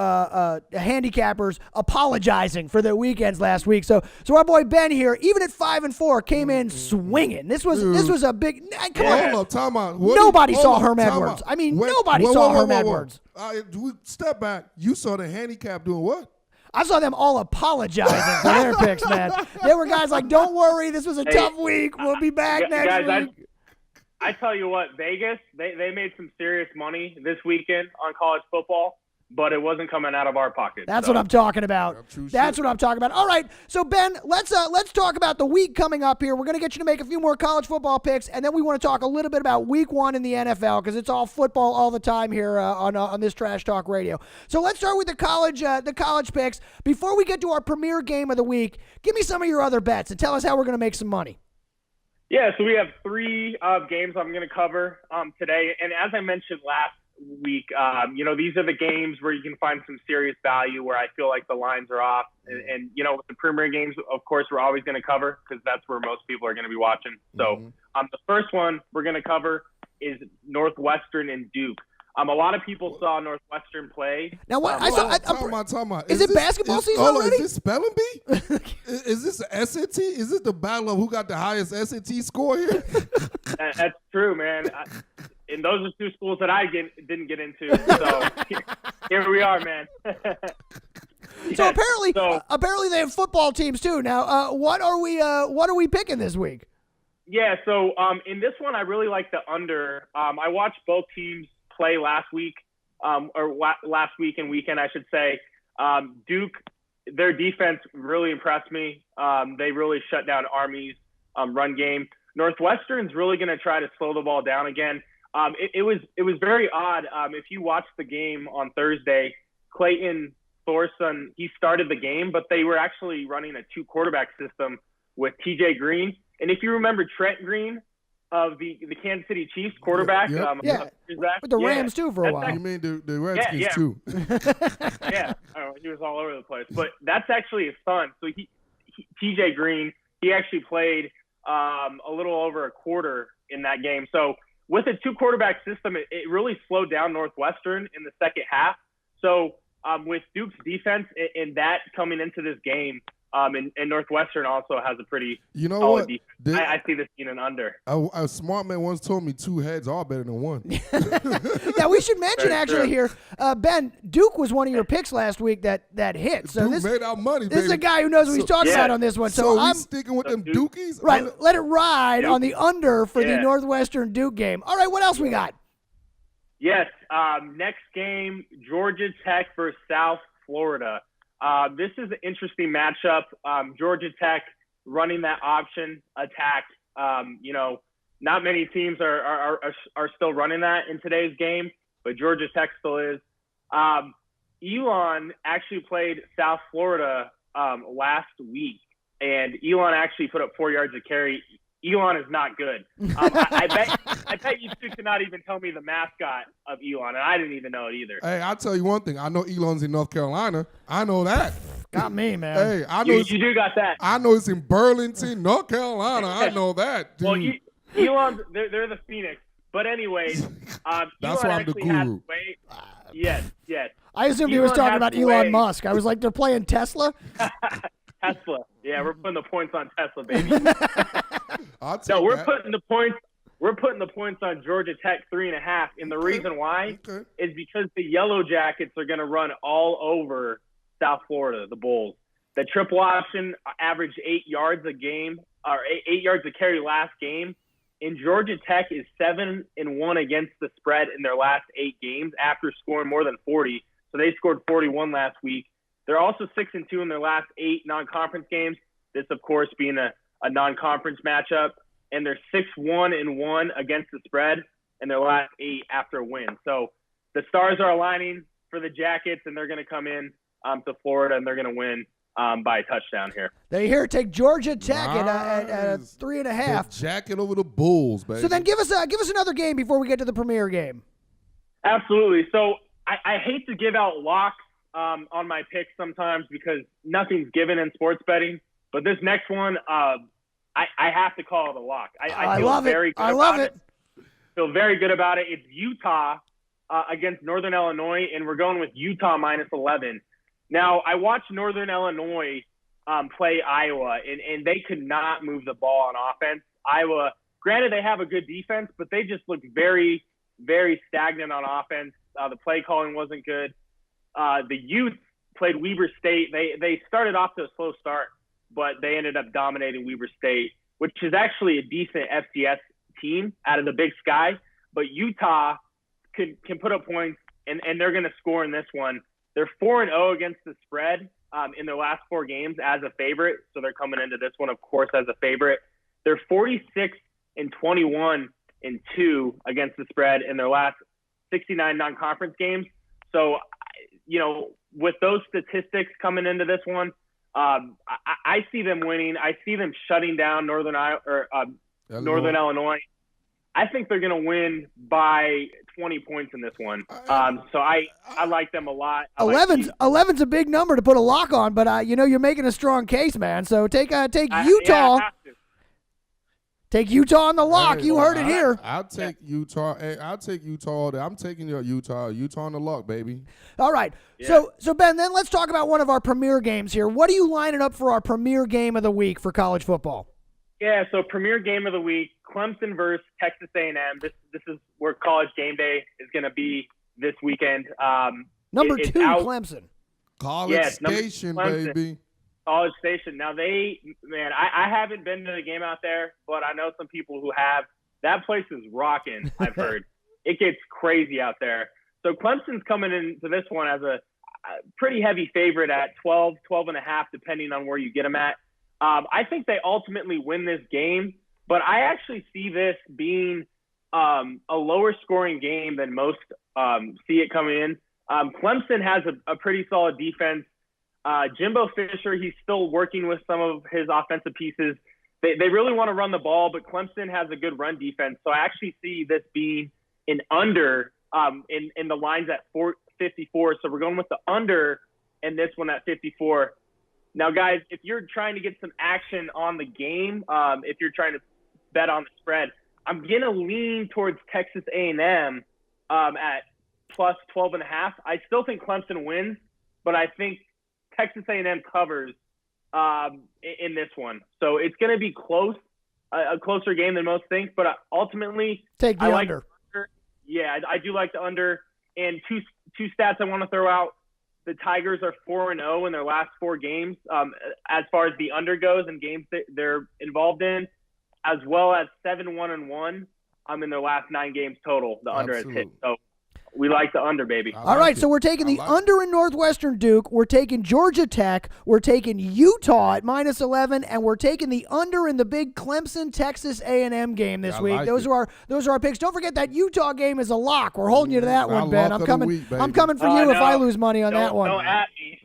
handicappers apologizing for their weekends last week. So our boy Ben here, even at 5-4, came in swinging. This was a big. Come on, hold up, time out. Nobody saw Herm Edwards. I mean, nobody saw Herm Edwards. Step back. You saw the handicap doing what? I saw them all apologizing for their picks, man. There were guys like, don't worry, this was a tough week. We'll be back next week. I tell you what, Vegas, they made some serious money this weekend on college football, but it wasn't coming out of our pockets. That's what I'm talking about. That's what I'm talking about. All right, so Ben, let's talk about the week coming up here. We're going to get you to make a few more college football picks, and then we want to talk a little bit about week 1 in the NFL because it's all football all the time here on this Trash Talk Radio. So let's start with the college picks. Before we get to our premier game of the week, give me some of your other bets and tell us how we're going to make some money. Yeah, so we have 3 games I'm going to cover today, and as I mentioned last week, these are the games where you can find some serious value where I feel like the lines are off. And with the premier games, of course, we're always going to cover because that's where most people are going to be watching. So the first one we're going to cover is Northwestern and Duke. A lot of people saw Northwestern play. Now, what Time out. Is it basketball season already? Is this spelling bee? Is this the SAT? Is this the battle of who got the highest SAT score here? That's true, man. And those are two schools that I didn't get into. So here we are, man. So apparently they have football teams too. Now, what are we picking this week? Yeah, so in this one, I really like the under. I watched both teams play last week, last week and weekend, I should say. Duke, their defense really impressed me. They really shut down Army's run game. Northwestern's really going to try to slow the ball down again. It was very odd. If you watched the game on Thursday, Clayton Thorson, he started the game, but they were actually running a 2-quarterback system with TJ Green. And if you remember Trent Green of the Kansas City Chiefs quarterback, with the Rams too for a while. You mean the Redskins too? Yeah, he was all over the place. But that's actually his son. So TJ Green, he actually played a little over a quarter in that game. So with a 2-quarterback system, it really slowed down Northwestern in the second half. So with Duke's defense and that coming into this game, and Northwestern also has a pretty solid defense. I see this being an under. A smart man once told me 2 heads are better than 1. Yeah, we should mention actually here, Ben, Duke was one of your picks last week that hit. So Duke made our money, this is a guy who knows what he's talking about on this one. So I'm sticking with them Dukies. Right, let it ride on the under for the Northwestern Duke game. All right, what else we got? Yes, next game, Georgia Tech versus South Florida. This is an interesting matchup. Georgia Tech running that option attack. Not many teams are still running that in today's game, but Georgia Tech still is. Elon actually played South Florida last week, and Elon actually put up 4 yards of carry. Elon is not good. I bet you two cannot even tell me the mascot of Elon, and I didn't even know it either. Hey, I'll tell you one thing. I know Elon's in North Carolina. I know that. Got me, man. Hey, I know you do got that. I know it's in Burlington, North Carolina. I know that, dude. Well, Elon, they're the Phoenix. But anyways, that's Elon why I'm the guru. Yes. I assumed he was talking about Elon Musk. I was like, they're playing Tesla? Tesla. Yeah, we're putting the points on Tesla, baby. We're putting the points. We're putting the points on Georgia Tech 3.5, and the reason why is because the Yellow Jackets are going to run all over South Florida, the Bulls. The triple option averaged 8 yards a game, or 8 yards a carry last game, and Georgia Tech is 7-1 against the spread in their last 8 games after scoring more than 40. So they scored 41 last week. They're also 6-2 in their last 8 non-conference games. This, of course, being a non-conference matchup. And they're 6-1 against the spread in their last 8 after a win. So the stars are aligning for the Jackets, and they're going to come in to Florida, and they're going to win by a touchdown here. There you hear it. Take Georgia Tech at 3.5. The Jacket over the Bulls, baby. So then give us another game before we get to the premier game. Absolutely. So I hate to give out locks on my picks sometimes because nothing's given in sports betting. But this next one, I have to call it a lock. I feel very good about it. Feel very good about it. It's Utah against Northern Illinois, and we're going with Utah -11. Now, I watched Northern Illinois play Iowa, and they could not move the ball on offense. Iowa, granted, they have a good defense, but they just looked very, very stagnant on offense. The play calling wasn't good. The Utes played Weber State. They started off to a slow start, but they ended up dominating Weber State, which is actually a decent FCS team out of the Big Sky. But Utah can put up points, and they're going to score in this one. They're 4-0 against the spread in their last 4 games as a favorite, so they're coming into this one, of course, as a favorite. They're 46-21-2 against the spread in their last 69 non-conference games. So, with those statistics coming into this one, I see them winning. I see them shutting down Northern Illinois. I think they're going to win by 20 points in this one. So I like them a lot. 11's a big number to put a lock on, but you're making a strong case, man. So take Utah. Take Utah on the lock. Hey, You heard it here. I'll take Utah. Hey, I'll take Utah. I'm taking your Utah. Utah on the luck, baby. All right. Yeah. So Ben, then let's talk about one of our premier games here. What are you lining up for our premier game of the week for college football? Yeah, so premier game of the week, Clemson versus Texas A&M. This is where College Game Day is going to be this weekend. Number it's 2, out- Clemson. College Yes, Station, Clemson. baby. College Station. Now I haven't been to the game out there, but I know some people who have. That place is rocking, I've heard. It gets crazy out there. So Clemson's coming into this one as a pretty heavy favorite at 12 and a half, depending on where you get them at. I think they ultimately win this game, but I actually see this being a lower scoring game than most see it coming in. Clemson has a pretty solid defense. Jimbo Fisher, he's still working with some of his offensive pieces. They really want to run the ball, but Clemson has a good run defense. So I actually see this being an under in the lines at 54. So we're going with the under and this one at 54. Now, guys, if you're trying to get some action on the game, if you're trying to bet on the spread, I'm going to lean towards Texas A&M at plus 12.5. I still think Clemson wins, but I think Texas A&M covers in this one. So it's going to be close, a closer game than most think, but ultimately Take the under. Yeah, I do like the under. And two stats I want to throw out. The Tigers are 4-0 in their last 4 games as far as the under goes and games that they're involved in, as well as 7-1-1 in their last 9 games total. The under has hit. So we like the under, baby. All right, so we're taking the under in Northwestern Duke. We're taking Georgia Tech. We're taking Utah at minus 11, and we're taking the under in the big Clemson Texas A&M game this week. Those are our picks. Don't forget that Utah game is a lock. We're holding you to that one, Ben. I'm coming for you if I lose money on that one. Don't at me.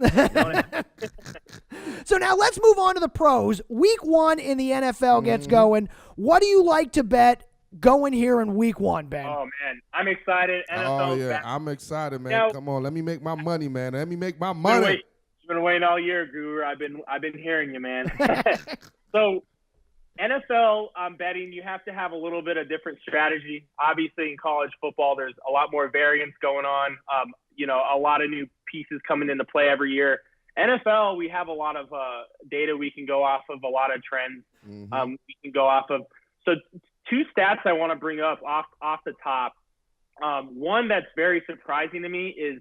So now let's move on to the pros. Week 1 in the NFL gets going. What do you like to bet going here in week 1, Ben? Oh, man. I'm excited. NFL back. I'm excited, man. Now, come on, let me make my money, man. Let me make my money. You've been waiting all year, Guru. I've been hearing you, man. So, NFL betting, you have to have a little bit of different strategy. Obviously, in college football, there's a lot more variance going on. A lot of new pieces coming into play every year. NFL, we have a lot of data we can go off of, a lot of trends we can go off of. So 2 stats I want to bring up off the top. One that's very surprising to me is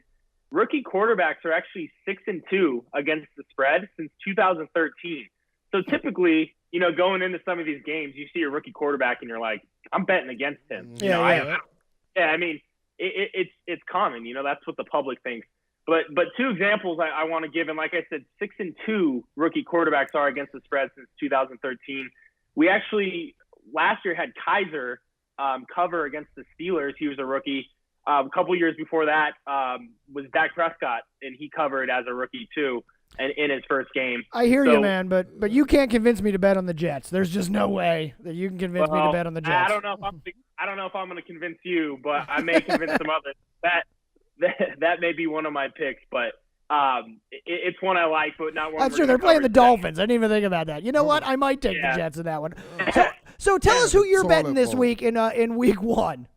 rookie quarterbacks are actually 6-2 against the spread since 2013. So typically, going into some of these games, you see a rookie quarterback and you're like, I'm betting against him. I mean, it's common. That's what the public thinks. But 2 examples I want to give, and like I said, 6-2 rookie quarterbacks are against the spread since 2013. We actually last year had Kaiser cover against the Steelers. He was a rookie. A couple years before that was Dak Prescott, and he covered as a rookie too, and in his first game. I hear you, man, but you can't convince me to bet on the Jets. There's just no way that you can convince me to bet on the Jets. I don't know if I'm going to convince you, but I may convince some others. That may be one of my picks, but it's one I like, but not one. That's true. They're playing the Dolphins. I didn't even think about that. You know what? I might take the Jets in that one. So tell us who you're betting this week in week 1.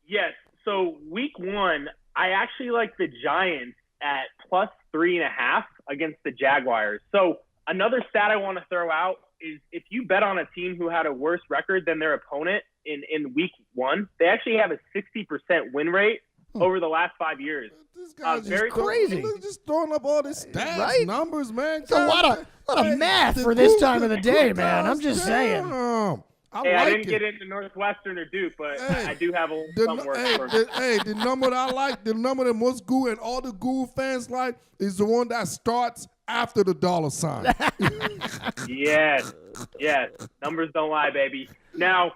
Yes. So week 1, I actually like the Giants at plus 3.5 against the Jaguars. So another stat I want to throw out is if you bet on a team who had a worse record than their opponent in week 1, they actually have a 60% win rate over the last 5 years. This guy's very crazy. Just throwing up all this stats, numbers, man. It's a lot of math for this time of the day, man. I'm just saying. I didn't get into Northwestern or Duke, but I do have a little some work for it. The number that I like, the number that most Guru and all the Guru fans like, is the one that starts after the $sign. Yes. Numbers don't lie, baby. Now,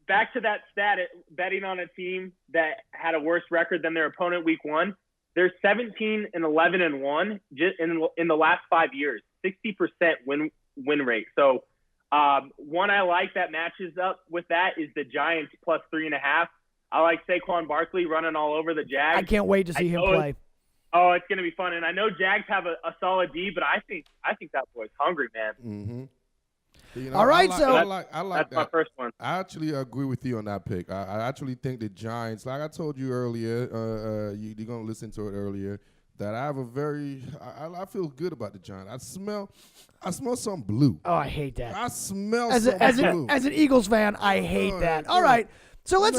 back to that stat, betting on a team that had a worse record than their opponent week 1. They're 17-11-1 just in the last 5 years, 60% win rate. So one I like that matches up with that is the Giants plus 3.5. I like Saquon Barkley running all over the Jags. I can't wait to see him play. It's going to be fun. And I know Jags have a solid D, but I think that boy's hungry, man. Mm-hmm. You know, All right, I like That's that. my first one. I actually agree with you on that pick. I actually think the Giants, like I told you earlier, you're going to listen to it earlier, that I have a very, I feel good about the Giants. I smell some blue. Oh, I hate that. I smell As some blue. an Eagles fan, I hate that. All yeah. right. So let's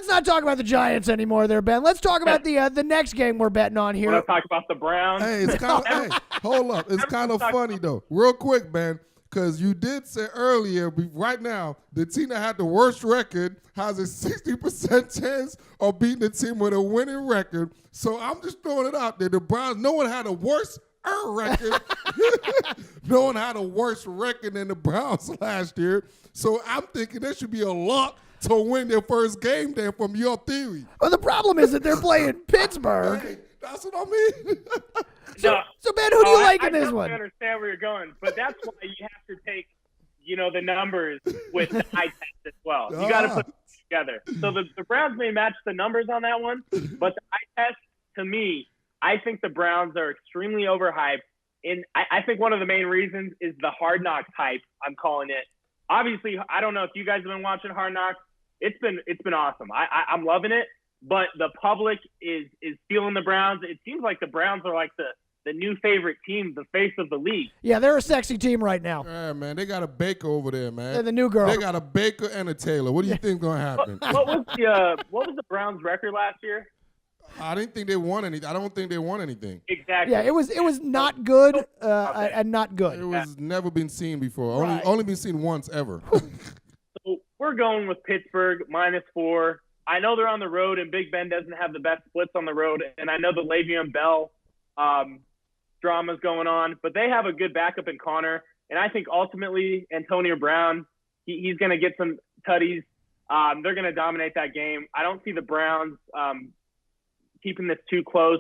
not talk about the Giants anymore there, Ben. Let's talk about the next game we're betting on here. Want to talk about the Browns? Hey, it's kind of, hey, hold up. It's kind of funny, though. Real quick, man, because you did say earlier, right now, the team that had the worst record has a 60% chance of beating the team with a winning record. So I'm just throwing it out there. The Browns, no one had a worse record. No one had a worse record than the Browns last year. So I'm thinking there should be a lock to win their first game there from your theory. Well, the problem is that they're playing Pittsburgh. Hey, that's what I mean. So Ben, who do you like in this one? I understand where you're going, but that's why you have to take, the numbers with the eye test as well. You got to put them together. So the Browns may match the numbers on that one, but the eye test, to me, I think the Browns are extremely overhyped. And I think one of the main reasons is the Hard Knocks hype, I'm calling it. Obviously, I don't know if you guys have been watching Hard Knocks. It's been awesome. I'm loving it. But the public is feeling the Browns. It seems like the Browns are like the new favorite team, the face of the league. Yeah, they're a sexy team right now. Yeah, man, they got a Baker over there, man. They're the new girl. They got a Baker and a Taylor. What do you think going to happen? What was the Browns' record last year? I didn't think they won anything. I don't think they won anything. Exactly. Yeah, it was not good and not good. It was never been seen before. Right. Only been seen once ever. So we're going with Pittsburgh -4. I know they're on the road, and Big Ben doesn't have the best splits on the road, and I know the Le'Veon Bell drama's going on, but they have a good backup in Connor, and I think ultimately Antonio Brown, he's going to get some tutties. They're going to dominate that game. I don't see the Browns keeping this too close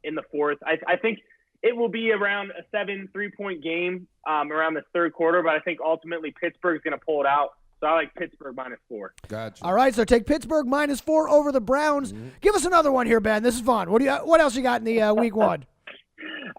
in the fourth. I think it will be around a 7 3-point game around the third quarter, but I think ultimately Pittsburgh's going to pull it out. So I like Pittsburgh -4. Gotcha. All right, so take Pittsburgh -4 over the Browns. Give us another one here, Ben. This is fun. What else you got in the week one?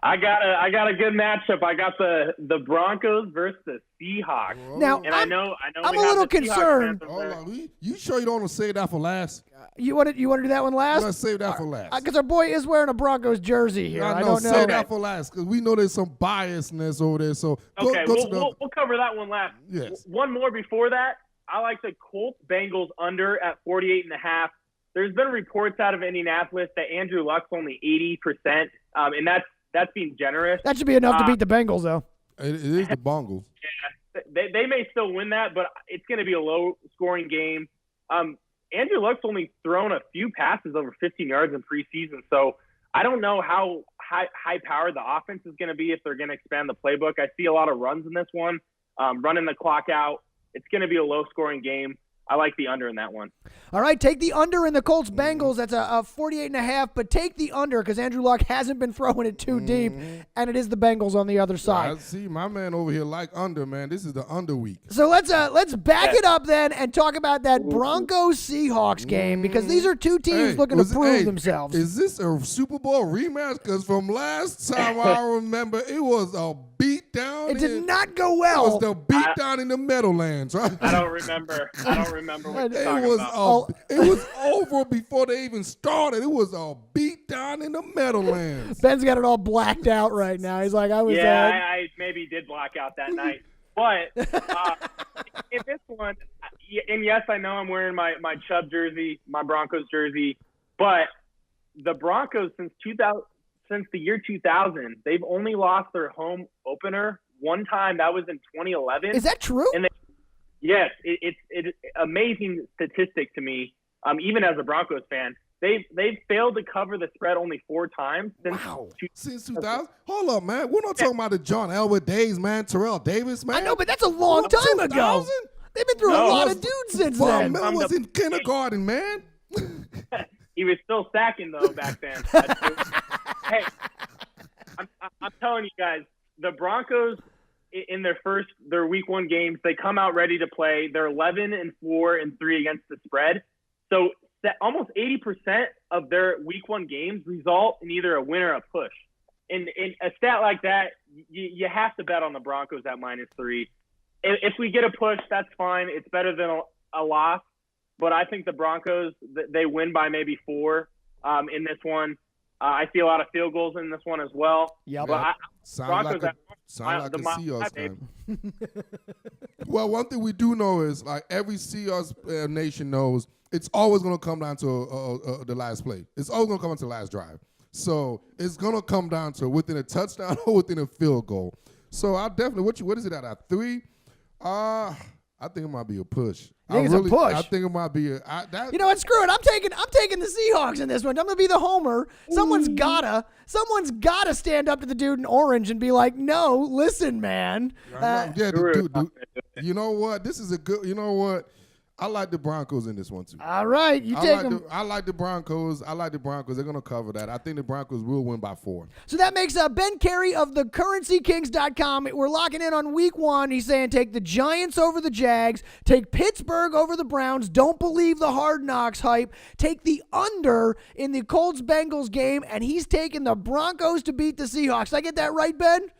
I got a good matchup. I got the Broncos versus the Seahawks. Now, And I know I'm we a have little the Seahawks concerned. fans over there. Hold on. You sure you don't want to save that for last? You want to do that one last? Let's save that for last. Because our boy is wearing a Broncos jersey here. I don't know. Save that for last because we know there's some biasness over there. So Okay, go to the. we'll cover that one last. Yes. One more before that. I like the Colts Bengals under at 48.5. There's been reports out of Indianapolis that Andrew Luck's only 80%, and that's being generous. That should be enough to beat the Bengals, though. It is the Bungles. Yeah, they may still win that, but it's going to be a low-scoring game. Andrew Luck's only thrown a few passes over 15 yards in preseason, so I don't know how high-powered the offense is going to be if they're going to expand the playbook. I see a lot of runs in this one, running the clock out. It's going to be a low-scoring game. I like the under in that one. All right, take the under in the Colts Bengals. That's a 48.5, but take the under because Andrew Luck hasn't been throwing it too deep, and it is the Bengals on the other side. I see my man over here like under, man. This is the under week. So let's back it up then and talk about that Broncos Seahawks game because these are two teams looking to prove themselves. Is this a Super Bowl rematch? Because from last time I remember, it was a beat down. It did not go well. It was the beat down in the Meadowlands, right? I don't remember what you're talking about. It was over before they even started. It was a beat down in the Meadowlands. Ben's got it all blacked out right now. He's like, I maybe did black out that night. But in this one, and yes, I know I'm wearing my Chubb jersey, my Broncos jersey, but the Broncos since the year 2000, they've only lost their home opener one time. That was in 2011. Is that true? And yes, it's amazing statistic to me. Even as a Broncos fan, they've failed to cover the spread only 4 times since 2000. Hold up, man. We're not talking about the John Elway days, man. Terrell Davis, man. I know, but that's a long time ago. They've been through a lot of dudes since then. Von Miller was in kindergarten, man. He was still sacking though back then. Hey, I'm telling you guys, the Broncos in their week 1 games, they come out ready to play. They're 11-4-3 against the spread. So almost 80% of their week 1 games result in either a win or a push. And a stat like that, you have to bet on the Broncos at -3. if we get a push, that's fine. It's better than a loss. But I think the Broncos, they win by maybe 4 in this one. I see a lot of field goals in this one as well. Yep. But Sound like a Seahawks game. Well, one thing we do know is, like, every Seahawks nation knows it's always going to come down to the last play. It's always going to come down to the last drive. So it's going to come down to within a touchdown or within a field goal. So I definitely, what is it at 3? I think it might be a push. I think it's a push. I think it might be You know what? Screw it. I'm taking the Seahawks in this one. I'm gonna be the homer. Someone's gotta stand up to the dude in orange and be like, "No, listen, man." Dude. You know what? This is a good. You know what? I like the Broncos in this one too. All right, you take them. I like the Broncos. They're gonna cover that. I think the Broncos will win by 4. So that makes Ben Carey of the CurrencyKings.com. We're locking in on week 1. He's saying take the Giants over the Jags, take Pittsburgh over the Browns. Don't believe the Hard Knocks hype. Take the under in the Colts-Bengals game, and he's taking the Broncos to beat the Seahawks. Did I get that right, Ben?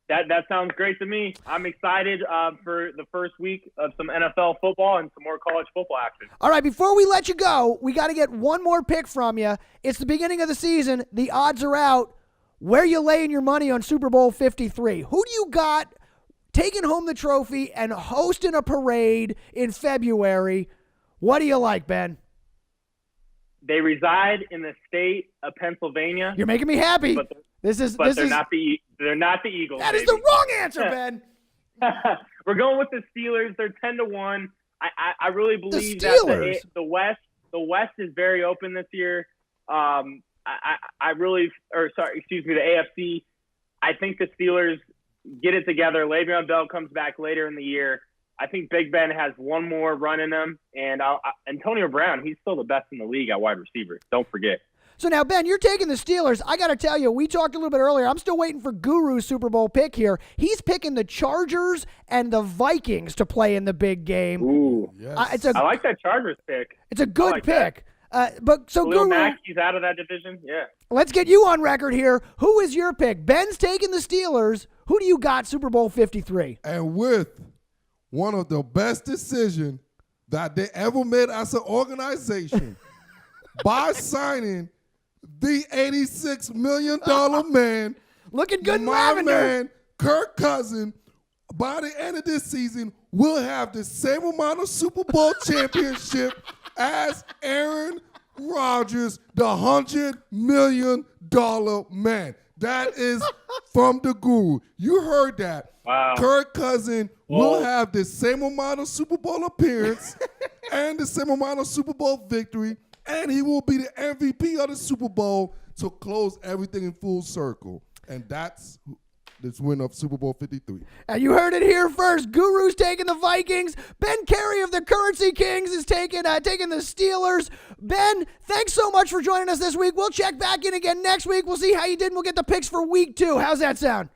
That sounds great to me. I'm excited for the first week of some NFL football and some more college football action. All right, before we let you go, we got to get one more pick from you. It's the beginning of the season. The odds are out. Where you laying your money on Super Bowl 53? Who do you got taking home the trophy and hosting a parade in February? What do you like, Ben? They reside in the state of Pennsylvania. You're making me happy. But they're not the Eagles. That is the wrong answer, Ben. We're going with the Steelers. They're 10-1. I really believe that the West is very open this year. The AFC. I think the Steelers get it together. Le'Veon Bell comes back later in the year. I think Big Ben has one more run in him, and Antonio Brown, he's still the best in the league at wide receiver. Don't forget. So now, Ben, you're taking the Steelers. I got to tell you, we talked a little bit earlier. I'm still waiting for Guru's Super Bowl pick here. He's picking the Chargers and the Vikings to play in the big game. Ooh, yes. I like that Chargers pick. It's a good pick. But so Khalil Guru, Mack, he's out of that division. Yeah. Let's get you on record here. Who is your pick? Ben's taking the Steelers. Who do you got Super Bowl 53? And with one of the best decisions that they ever made as an organization by signing the $86 million man, looking good in my lavender. man, Kirk Cousins, by the end of this season, will have the same amount of Super Bowl championship as Aaron Rodgers, the $100 million man. That is from the Guru. You heard that. Wow. Kirk Cousins will have the same amount of Super Bowl appearance and the same amount of Super Bowl victory, and he will be the MVP of the Super Bowl to close everything in full circle. And that's this win of Super Bowl 53. And you heard it here first. Guru's taking the Vikings. Ben Carey of the Currency Kings is taking the Steelers. Ben, thanks so much for joining us this week. We'll check back in again next week. We'll see how you did, and we'll get the picks for week 2. How's that sound?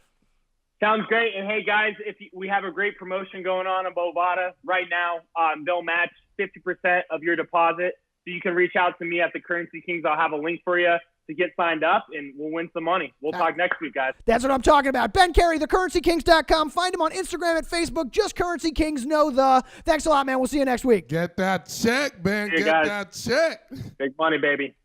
Sounds great. And hey, guys, we have a great promotion going on in Bovada right now. They'll match 50% of your deposit. So you can reach out to me at the Currency Kings. I'll have a link for you to get signed up, and we'll win some money. We'll talk next week, guys. That's what I'm talking about. Ben Carey, thecurrencykings.com. Find him on Instagram and Facebook. Just Currency Kings know the. Thanks a lot, man. We'll see you next week. Get that check, Ben. Get that check. Big money, baby.